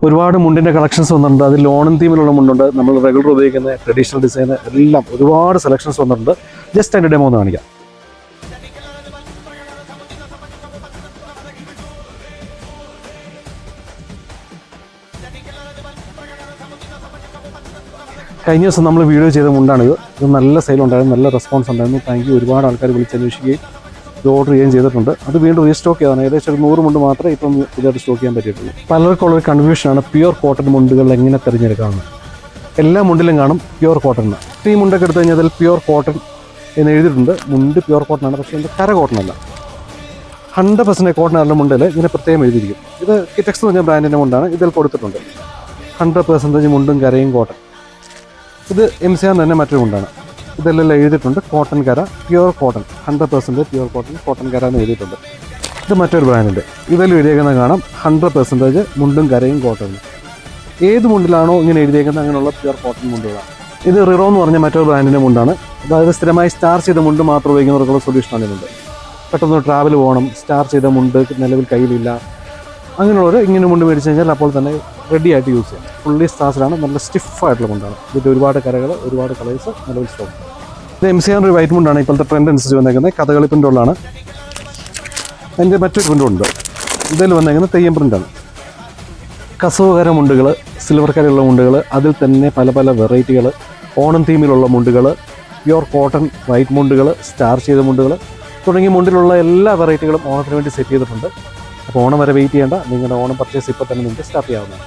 ഒരുപാട് മുണ്ടിൻ്റെ കളക്ഷൻസ് വന്നിട്ടുണ്ട്. അതിൽ ഓണം തീമിലുള്ള മുണ്ടുണ്ട്, നമ്മൾ റെഗുലർ ഉപയോഗിക്കുന്ന ട്രഡീഷണൽ ഡിസൈൻ എല്ലാം ഒരുപാട് സെലക്ഷൻസ് വന്നിട്ടുണ്ട്. ജസ്റ്റ് അതിൻ്റെ ഡെമോ ഒന്ന് കാണിക്കാം. കഴിഞ്ഞ ദിവസം നമ്മൾ വീഡിയോ ചെയ്ത മുണ്ടാണിത്. ഇത് നല്ല സെയിലുണ്ടായിരുന്നു, നല്ല റെസ്പോൺസ് ഉണ്ടായിരുന്നു. Thank you. ഒരുപാട് ആൾക്കാർ വിളിച്ചന്വേഷിക്കുകയും ഇത് ഓർഡർ ചെയ്യുകയും ചെയ്തിട്ടുണ്ട്. അത് വീണ്ടും റീസ്റ്റോക്ക് ചെയ്താണ്. ഏകദേശം ഒരു 100 മുണ്ട് മാത്രമേ ഇപ്പം ഇതായിട്ട് സ്റ്റോക്ക് ചെയ്യാൻ പറ്റിയിട്ടുള്ളൂ. പലർക്കുള്ളൊരു കൺഫ്യൂഷനാണ് പ്യുവർ കോട്ടൺ മുണ്ടുകൾ എങ്ങനെ തിരഞ്ഞെടുക്കാമെന്ന്. എല്ലാ മുണ്ടിലും കാണും പ്യുവർ കോട്ടൺ. ഈ മുണ്ടൊക്കെ എടുത്തു കഴിഞ്ഞാൽ അതിൽ പ്യുവർ കോട്ടൺ എന്ന് എഴുതിയിട്ടുണ്ട്. മുണ്ട് പ്യുവർ കോട്ടൺ ആണ്, പക്ഷേ ഇതിൻ്റെ കര കോട്ടൺ അല്ല. 100% കോട്ടൺ ആയിട്ടുള്ള മുണ്ടിൽ ഇങ്ങനെ പ്രത്യേകം എഴുതിയിരിക്കും. ഇത് കിറ്റക്സ് എന്ന് പറഞ്ഞ ബ്രാൻഡിൻ്റെ മുണ്ടാണ്. ഇതിൽ കൊടുത്തിട്ടുണ്ട് 100% മുണ്ടും കരയും കോട്ടൺ. ഇത് MCR തന്നെ മറ്റൊരു മുണ്ടാണ്. ഇതെല്ലാം എഴുതിയിട്ടുണ്ട് കോട്ടൺ കര, pure cotton, 100% pure cotton, cotton കര എന്ന് എഴുതിയിട്ടുണ്ട്. ഇത് മറ്റൊരു ബ്രാൻഡിൻ്റെ. ഇതിൽ എഴുതിയേക്കുന്നത് കാണാം 100% മുണ്ടും കരയും കോട്ടൺ. ഏത് മുണ്ടിലാണോ ഇങ്ങനെ എഴുതിയേക്കുന്നത് അങ്ങനെയുള്ള പ്യുവർ കോട്ടൺ മുണ്ടുകളാണ്. ഇത് റിറോ എന്ന് പറഞ്ഞ മറ്റൊരു ബ്രാൻഡിൻ്റെ മുണ്ടാണ്. അതായത് സ്ഥിരമായി സ്റ്റാർ ചെയ്ത മുണ്ട് മാത്രം ഉപയോഗിക്കുന്നവർക്കുള്ള സൊല്യൂഷനാണ് ഇതുണ്ട്. പെട്ടെന്ന് ട്രാവൽ പോകണം, സ്റ്റാർ ചെയ്ത മുണ്ട് നിലവിൽ കയ്യിലില്ല, അങ്ങനെയുള്ളവർ ഇങ്ങനെ മുണ്ട് മേടിച്ച് കഴിഞ്ഞാൽ അപ്പോൾ തന്നെ റെഡി ആയിട്ട് യൂസ് ചെയ്യാം. ഫുള്ളി സ്റ്റാർസിലാണ്, നല്ല സ്റ്റിഫായിട്ടുള്ള മുണ്ടാണ്. ഇതിൽ ഒരുപാട് കരകൾ, ഒരുപാട് കളേഴ്സ് നിലവിൽ സ്റ്റോക്ക്. ഇത് MCR ഒരു വൈറ്റ് മുണ്ടാണ്. ഇപ്പോഴത്തെ ട്രെൻഡ് അനുസരിച്ച് വന്നേക്കുന്നത് കഥകളി പ്രിൻ്റുള്ളതാണ്. അതിൻ്റെ മറ്റൊരു പ്രിൻ്റുണ്ട്. ഇതിൽ വന്നേക്കുന്നത് തെയ്യം പ്രിൻ്റാണ്. കസവ് കര മുണ്ടുകൾ, സിൽവർ കരയുള്ള മുണ്ടുകൾ, അതിൽ തന്നെ പല പല വെറൈറ്റികൾ, ഓണം തീമിലുള്ള മുണ്ടുകൾ, പ്യുവർ കോട്ടൺ വൈറ്റ് മുണ്ടുകൾ, സ്റ്റാർ ചെയ്ത മുണ്ടുകൾ തുടങ്ങിയ മുണ്ടിലുള്ള എല്ലാ വെറൈറ്റികളും ഓണത്തിന് വേണ്ടി സെറ്റ് ചെയ്തിട്ടുണ്ട്. അപ്പോൾ ഓണം വരെ വെയിറ്റ് ചെയ്യേണ്ട, നിങ്ങളുടെ ഓണം പർച്ചേസ് ഇപ്പോൾ തന്നെ നിങ്ങൾക്ക് സ്റ്റാർട്ട് ചെയ്യാവുന്നതാണ്.